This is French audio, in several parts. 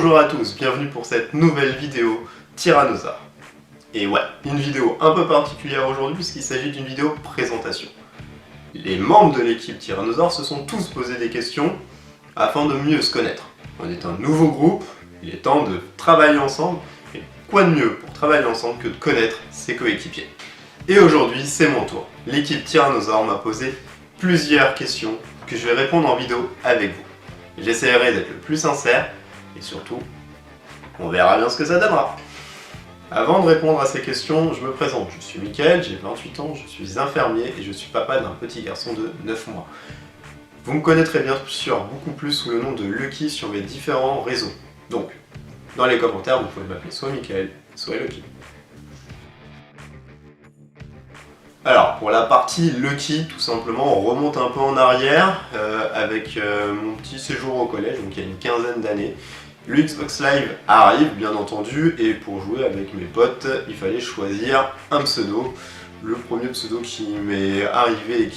Bonjour à tous, bienvenue pour cette nouvelle vidéo Tyrannosaure. Et ouais, une vidéo un peu particulière aujourd'hui puisqu'il s'agit d'une vidéo présentation. Les membres de l'équipe Tyrannosaure se sont tous posé des questions afin de mieux se connaître. On est un nouveau groupe, il est temps de travailler ensemble, et quoi de mieux pour travailler ensemble que de connaître ses coéquipiers. Et aujourd'hui, c'est mon tour. L'équipe Tyrannosaure m'a posé plusieurs questions que je vais répondre en vidéo avec vous. J'essaierai d'être le plus sincère et surtout, on verra bien ce que ça donnera. Avant de répondre à ces questions, je me présente. Je suis Mickaël, j'ai 28 ans, je suis infirmier et je suis papa d'un petit garçon de 9 mois. Vous me connaîtrez bien sûr beaucoup plus sous le nom de Lucky sur mes différents réseaux. Donc, dans les commentaires, vous pouvez m'appeler soit Mickaël, soit Lucky. Alors, pour la partie Lucky, tout simplement, on remonte un peu en arrière avec mon petit séjour au collège, donc il y a une quinzaine d'années. Le Xbox Live arrive, bien entendu, et pour jouer avec mes potes, il fallait choisir un pseudo. Le premier pseudo qui m'est arrivé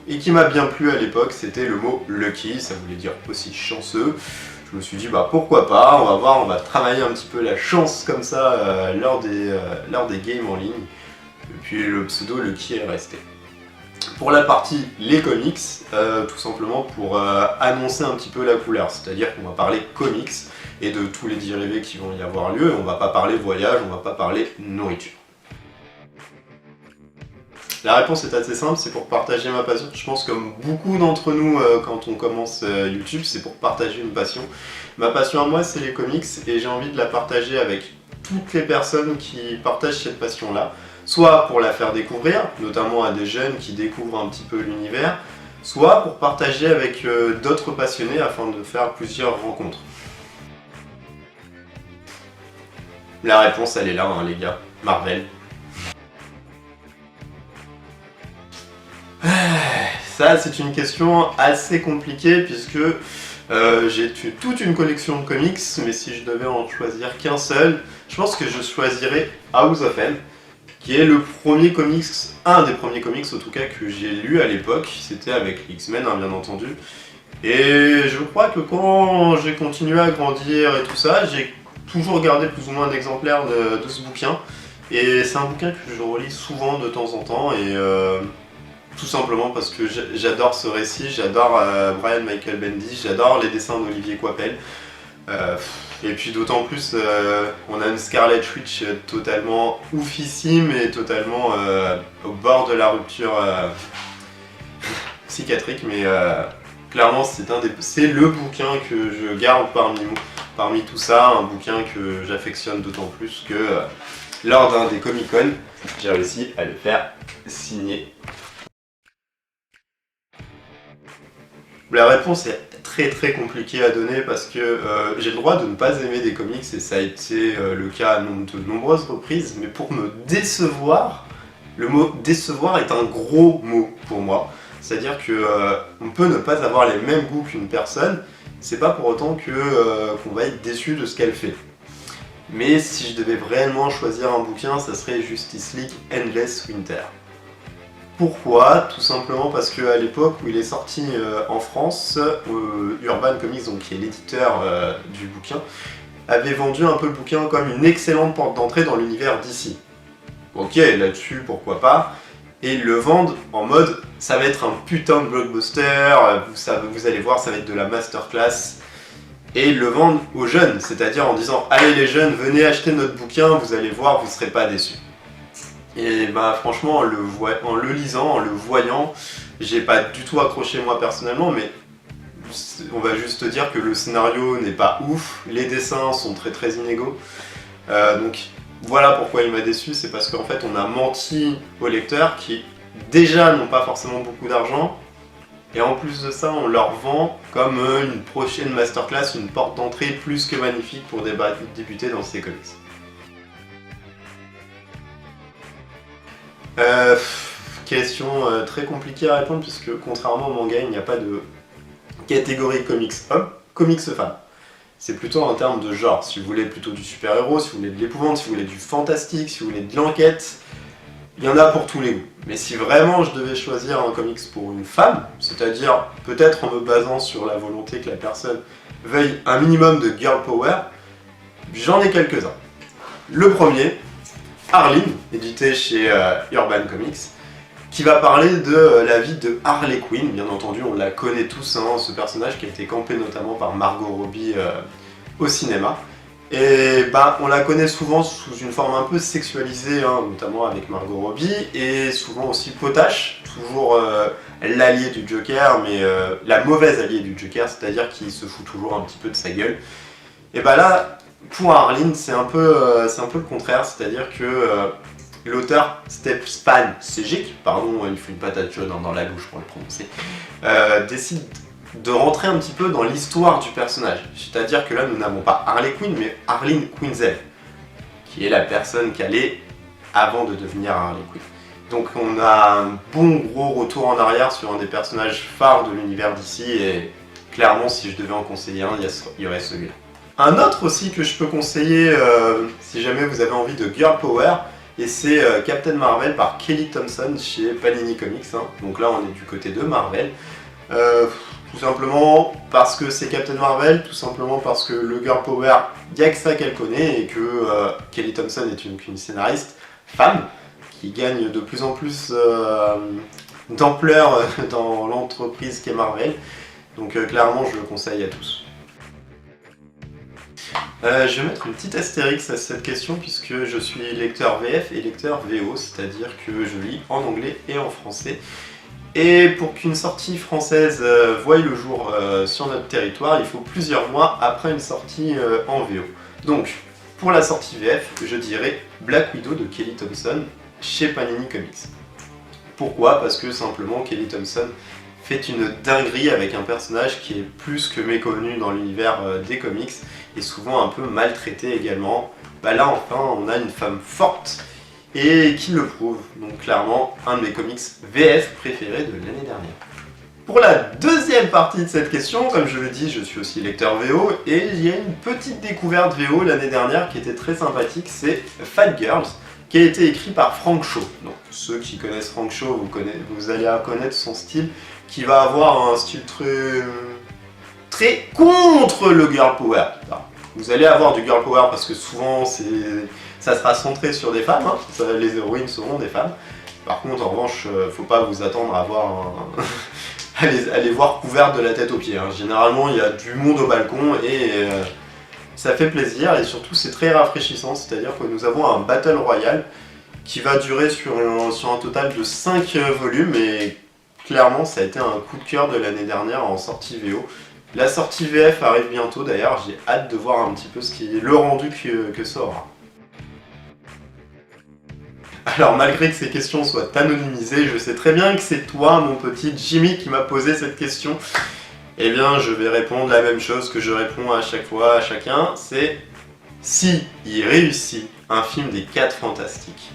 et qui m'a bien plu à l'époque, c'était le mot Lucky, ça voulait dire aussi chanceux. Je me suis dit, bah pourquoi pas, on va voir, on va travailler un petit peu la chance comme ça lors des games en ligne. Et puis le pseudo Lucky est resté. Pour la partie les comics, tout simplement pour annoncer un petit peu la couleur, c'est-à-dire qu'on va parler comics et de tous les dérivés qui vont y avoir lieu, et on va pas parler voyage, on va pas parler nourriture. La réponse est assez simple, c'est pour partager ma passion. Je pense comme beaucoup d'entre nous quand on commence YouTube, c'est pour partager une passion. Ma passion à moi, c'est les comics et j'ai envie de la partager avec toutes les personnes qui partagent cette passion-là. Soit pour la faire découvrir, notamment à des jeunes qui découvrent un petit peu l'univers, soit pour partager avec d'autres passionnés afin de faire plusieurs rencontres. La réponse, elle est là, hein, les gars. Marvel. Ça, c'est une question assez compliquée puisque j'ai toute une collection de comics, mais si je devais en choisir qu'un seul, je pense que je choisirais House of M, qui est le premier comics, un des premiers comics en tout cas que j'ai lu à l'époque. C'était avec X-Men, hein, bien entendu. Et je crois que quand j'ai continué à grandir et tout ça, j'ai toujours gardé plus ou moins un exemplaire de ce bouquin. Et c'est un bouquin que je relis souvent de temps en temps, et tout simplement parce que j'adore ce récit, j'adore Brian Michael Bendis, j'adore les dessins d'Olivier Coipel. Et puis d'autant plus, on a une Scarlet Witch totalement oufissime et totalement au bord de la rupture psychiatrique, mais clairement c'est le bouquin que je garde parmi tout ça, un bouquin que j'affectionne d'autant plus que lors d'un des Comic-Con, j'ai réussi à le faire signer. La réponse est très compliquée à donner parce que j'ai le droit de ne pas aimer des comics et ça a été le cas à de nombreuses reprises, mais pour me décevoir, le mot décevoir est un gros mot pour moi. C'est-à-dire que on peut ne pas avoir les mêmes goûts qu'une personne, c'est pas pour autant qu'on va être déçu de ce qu'elle fait. Mais si je devais vraiment choisir un bouquin, ça serait Justice League Endless Winter. Pourquoi? Tout simplement parce qu'à l'époque où il est sorti en France, Urban Comics, donc qui est l'éditeur du bouquin, avait vendu un peu le bouquin comme une excellente porte d'entrée dans l'univers DC. Ok, là-dessus, pourquoi pas. Et ils le vendent en mode, ça va être un putain de blockbuster, vous allez voir, ça va être de la masterclass. Et ils le vendent aux jeunes, c'est-à-dire en disant, allez les jeunes, venez acheter notre bouquin, vous allez voir, vous ne serez pas déçus. Et bah franchement, en le lisant, en le voyant, j'ai pas du tout accroché moi personnellement, mais on va juste dire que le scénario n'est pas ouf, les dessins sont très inégaux. Donc voilà pourquoi il m'a déçu, c'est parce qu'en fait on a menti aux lecteurs qui déjà n'ont pas forcément beaucoup d'argent, et en plus de ça on leur vend comme une prochaine masterclass, une porte d'entrée plus que magnifique pour débuter dans ces comics. Question très compliquée à répondre puisque contrairement au manga, il n'y a pas de catégorie comics homme, comics femme. C'est plutôt en termes de genre. Si vous voulez plutôt du super-héros, si vous voulez de l'épouvante, si vous voulez du fantastique, si vous voulez de l'enquête, il y en a pour tous les goûts. Mais si vraiment je devais choisir un comics pour une femme, c'est-à-dire peut-être en me basant sur la volonté que la personne veuillent un minimum de girl power, j'en ai quelques-uns. Le premier, Arline, édité chez Urban Comics, qui va parler de la vie de Harley Quinn. Bien entendu, on la connaît tous, hein, ce personnage qui a été campé notamment par Margot Robbie au cinéma. Et on la connaît souvent sous une forme un peu sexualisée, hein, notamment avec Margot Robbie, et souvent aussi potache, toujours l'allié du Joker, mais la mauvaise alliée du Joker, c'est-à-dire qu'il se fout toujours un petit peu de sa gueule. Et là, pour Arline, c'est un peu le contraire, c'est-à-dire que l'auteur Stefan Sejic, pardon, il faut une patate chaude dans la bouche pour le prononcer, décide de rentrer un petit peu dans l'histoire du personnage. C'est-à-dire que là, nous n'avons pas Harley Quinn, mais Arline Quinzel, qui est la personne qu'elle est avant de devenir Harley Quinn. Donc on a un bon gros retour en arrière sur un des personnages phares de l'univers d'ici, et clairement, si je devais en conseiller un, il y aurait celui-là. Un autre aussi que je peux conseiller, si jamais vous avez envie de girl power, et c'est Captain Marvel par Kelly Thompson chez Panini Comics. Hein. Donc là, on est du côté de Marvel. Tout simplement parce que c'est Captain Marvel, tout simplement parce que le girl power, il n'y a que ça qu'elle connaît, et que Kelly Thompson est une scénariste femme qui gagne de plus en plus d'ampleur dans l'entreprise qu'est Marvel. Donc clairement, je le conseille à tous. Je vais mettre une petite astérix à cette question puisque je suis lecteur VF et lecteur VO, c'est-à-dire que je lis en anglais et en français. Et pour qu'une sortie française voie le jour sur notre territoire, il faut plusieurs mois après une sortie en VO. Donc, pour la sortie VF, je dirais Black Widow de Kelly Thompson chez Panini Comics. Pourquoi ? Parce que simplement Kelly Thompson fait une dinguerie avec un personnage qui est plus que méconnu dans l'univers des comics et souvent un peu maltraité également. Là enfin on a une femme forte et qui le prouve. Donc clairement un de mes comics VF préférés de l'année dernière. Pour la deuxième partie de cette question, comme je le dis, je suis aussi lecteur VO et il y a une petite découverte VO l'année dernière qui était très sympathique, c'est Fat Girls, qui a été écrit par Frank Shaw. Donc ceux qui connaissent Frank Shaw, vous allez connaître son style, qui va avoir un style très contre le girl power. Vous allez avoir du girl power parce que souvent ça sera centré sur des femmes, hein. Les héroïnes seront des femmes. Par contre, en revanche, faut pas vous attendre à avoir à les voir couvertes de la tête aux pieds. Hein. Généralement, il y a du monde au balcon et ça fait plaisir et surtout c'est très rafraîchissant, c'est-à-dire que nous avons un Battle Royale qui va durer sur un total de 5 volumes et clairement ça a été un coup de cœur de l'année dernière en sortie VO. La sortie VF arrive bientôt d'ailleurs, j'ai hâte de voir un petit peu le rendu que ça aura. Alors malgré que ces questions soient anonymisées, je sais très bien que c'est toi mon petit Jimmy qui m'a posé cette question. Eh bien, je vais répondre la même chose que je réponds à chaque fois à chacun, c'est si il réussit un film des 4 Fantastiques.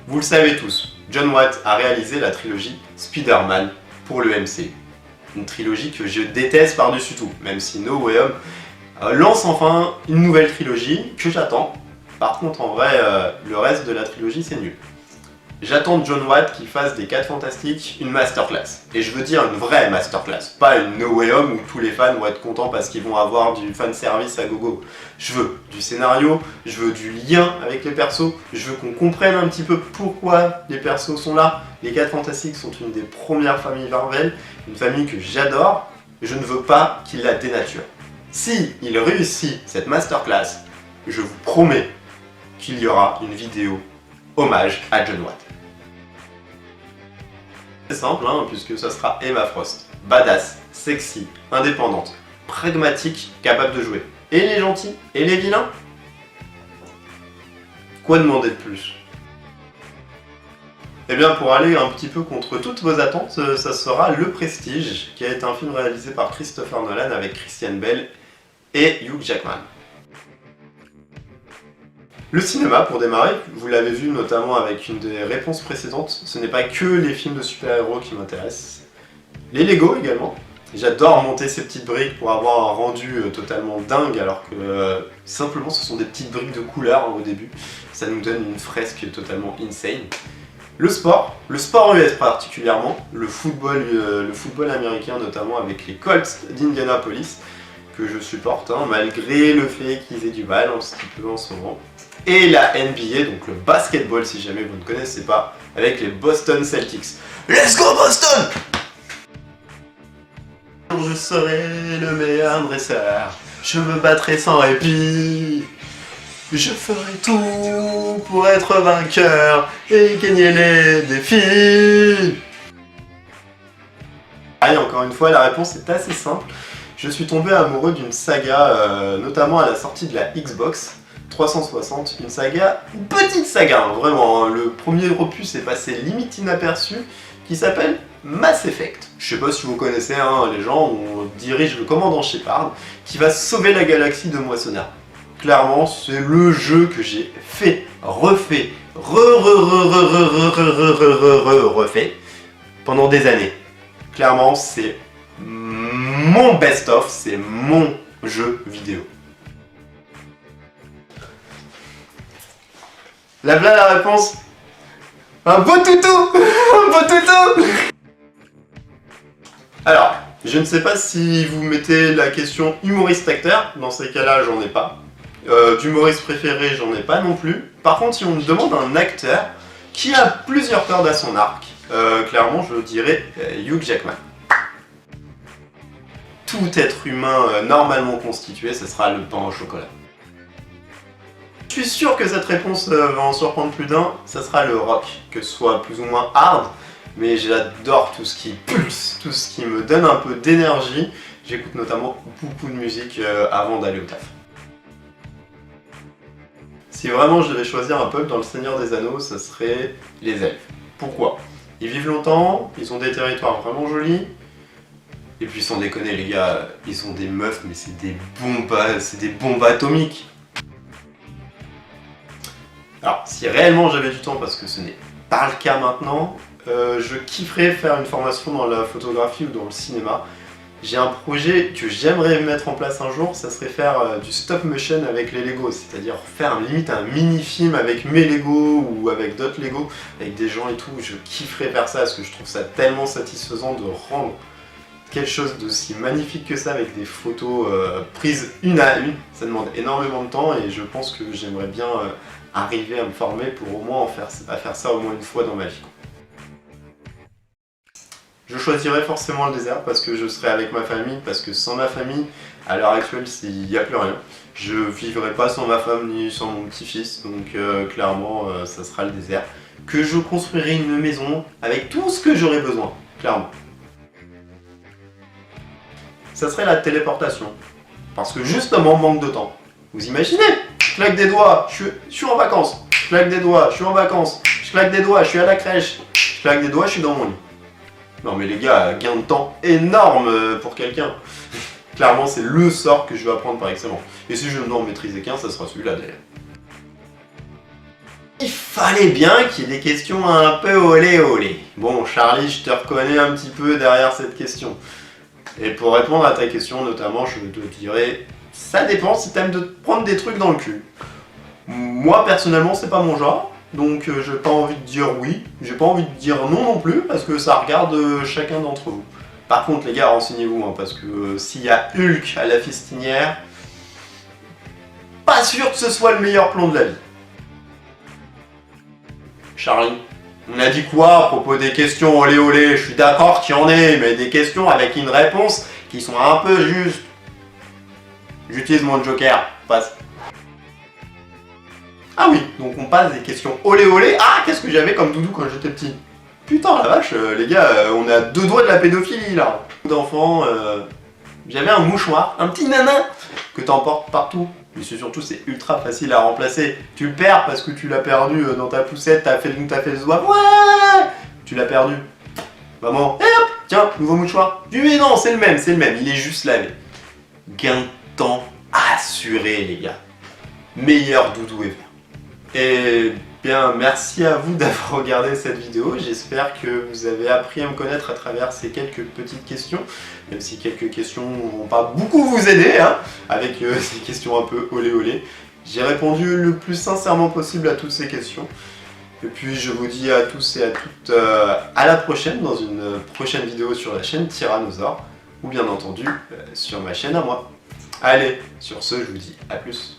Vous le savez tous, John Watt a réalisé la trilogie Spider-Man pour le MCU. Une trilogie que je déteste par-dessus tout, même si No Way Home lance enfin une nouvelle trilogie que j'attends. Par contre, en vrai, le reste de la trilogie, c'est nul. J'attends de John Watt qu'il fasse des 4 Fantastiques une masterclass. Et je veux dire une vraie masterclass, pas une No Way Home où tous les fans vont être contents parce qu'ils vont avoir du fanservice à gogo. Je veux du scénario, je veux du lien avec les persos, je veux qu'on comprenne un petit peu pourquoi les persos sont là. Les 4 Fantastiques sont une des premières familles Marvel, une famille que j'adore, je ne veux pas qu'il la dénature. Si il réussit cette masterclass, je vous promets qu'il y aura une vidéo hommage à John Watt. C'est simple, hein, puisque ça sera Emma Frost. Badass, sexy, indépendante, pragmatique, capable de jouer. Et les gentils, et les vilains. Quoi demander de plus? Eh bien, pour aller un petit peu contre toutes vos attentes, ça sera Le Prestige, qui est un film réalisé par Christopher Nolan avec Christian Bale et Hugh Jackman. Le cinéma, pour démarrer, vous l'avez vu notamment avec une des réponses précédentes, ce n'est pas que les films de super-héros qui m'intéressent. Les Lego également. J'adore monter ces petites briques pour avoir un rendu totalement dingue, alors que simplement ce sont des petites briques de couleur au début. Ça nous donne une fresque totalement insane. Le sport US particulièrement, le football américain notamment avec les Colts d'Indianapolis, que je supporte, hein, malgré le fait qu'ils aient du mal un petit peu en ce moment. Et la NBA, donc le basketball si jamais vous ne connaissez pas, avec les Boston Celtics. Let's go Boston! Je serai le meilleur dresseur, je me battrai sans répit. Je ferai tout pour être vainqueur et gagner les défis. Allez, encore une fois, la réponse est assez simple. Je suis tombé amoureux d'une saga, notamment à la sortie de la Xbox 360, une petite saga, hein, vraiment. Hein. Le premier opus est passé limite inaperçu, qui s'appelle Mass Effect. Je sais pas si vous connaissez, hein, les gens, on dirige le commandant Shepard, qui va sauver la galaxie de moissonneurs. Clairement, c'est le jeu que j'ai fait, refait, refait pendant des années. Clairement, c'est mon best-of, c'est mon jeu vidéo. Là, la réponse. Un beau toutou. Un beau toutou. Alors, je ne sais pas si vous mettez la question humoriste-acteur, dans ces cas-là, j'en ai pas. D'humoriste préféré, j'en ai pas non plus. Par contre, si on me demande un acteur qui a plusieurs cordes à son arc, clairement, je dirais Hugh Jackman. Tout être humain normalement constitué, ce sera le pain au chocolat. Je suis sûr que cette réponse va en surprendre plus d'un, ça sera le rock, que ce soit plus ou moins hard, mais j'adore tout ce qui pulse, tout ce qui me donne un peu d'énergie. J'écoute notamment beaucoup de musique avant d'aller au taf. Si vraiment je devais choisir un peuple dans le Seigneur des Anneaux, ça serait les elfes. Pourquoi? Ils vivent longtemps, ils ont des territoires vraiment jolis, et puis sans déconner les gars, ils ont des meufs, mais c'est des bombes atomiques. Alors, si réellement j'avais du temps, parce que ce n'est pas le cas maintenant, je kifferais faire une formation dans la photographie ou dans le cinéma. J'ai un projet que j'aimerais mettre en place un jour, ça serait faire du stop motion avec les Lego, c'est-à-dire faire limite un mini-film avec mes Lego ou avec d'autres Lego, avec des gens et tout. Je kifferais faire ça parce que je trouve ça tellement satisfaisant de rendre quelque chose d'aussi magnifique que ça avec des photos prises une à une. Ça demande énormément de temps et je pense que j'aimerais bien arriver à me former pour au moins faire ça au moins une fois dans ma vie. Je choisirais forcément le désert parce que je serais avec ma famille, parce que sans ma famille, à l'heure actuelle, il n'y a plus rien. Je vivrai pas sans ma femme ni sans mon petit-fils, donc clairement, ça sera le désert. Que je construirai une maison avec tout ce que j'aurai besoin, clairement. Ça serait la téléportation, parce que justement, manque de temps. Vous imaginez? Je claque des doigts, je suis en vacances. Je claque des doigts, je suis en vacances. Je claque des doigts, je suis à la crèche. Je claque des doigts, je suis dans mon lit. Non mais les gars, gain de temps énorme pour quelqu'un. Clairement, c'est le sort que je vais apprendre par excellence. Et si je ne dois en maîtriser qu'un, ça sera celui-là d'ailleurs. Il fallait bien qu'il y ait des questions un peu olé olé. Bon, Charlie, je te reconnais un petit peu derrière cette question. Et pour répondre à ta question, notamment, je te dirais, ça dépend si t'aimes de te prendre des trucs dans le cul. Moi, personnellement, c'est pas mon genre. Donc j'ai pas envie de dire oui, j'ai pas envie de dire non non plus, parce que ça regarde chacun d'entre vous. Par contre les gars, renseignez-vous, hein, parce que s'il y a Hulk à la fistinière, pas sûr que ce soit le meilleur plan de la vie. Charlie, on a dit quoi à propos des questions olé olé? Je suis d'accord qu'il y en ait, mais des questions avec une réponse qui sont un peu justes. J'utilise mon joker, passe. Ah oui, donc on passe des questions olé olé. Ah, qu'est-ce que j'avais comme doudou quand j'étais petit? Putain, la vache, les gars, on est à 2 doigts de la pédophilie là. D'enfant, j'avais un mouchoir, un petit nanin que t'emportes partout. Mais surtout, c'est ultra facile à remplacer. Tu le perds parce que tu l'as perdu dans ta poussette, t'as fait le doigt. Ouais, tu l'as perdu. Maman, et hop, tiens, nouveau mouchoir. Mais non, c'est le même, il est juste lavé. Gain de temps assuré, les gars. Meilleur doudou ever. Et bien, merci à vous d'avoir regardé cette vidéo. J'espère que vous avez appris à me connaître à travers ces quelques petites questions. Même si quelques questions vont pas beaucoup vous aider, hein, avec ces questions un peu olé olé. J'ai répondu le plus sincèrement possible à toutes ces questions. Et puis je vous dis à tous et à toutes à la prochaine dans une prochaine vidéo sur la chaîne Tyrannosaure. Ou bien entendu sur ma chaîne à moi. Allez, sur ce, je vous dis à plus.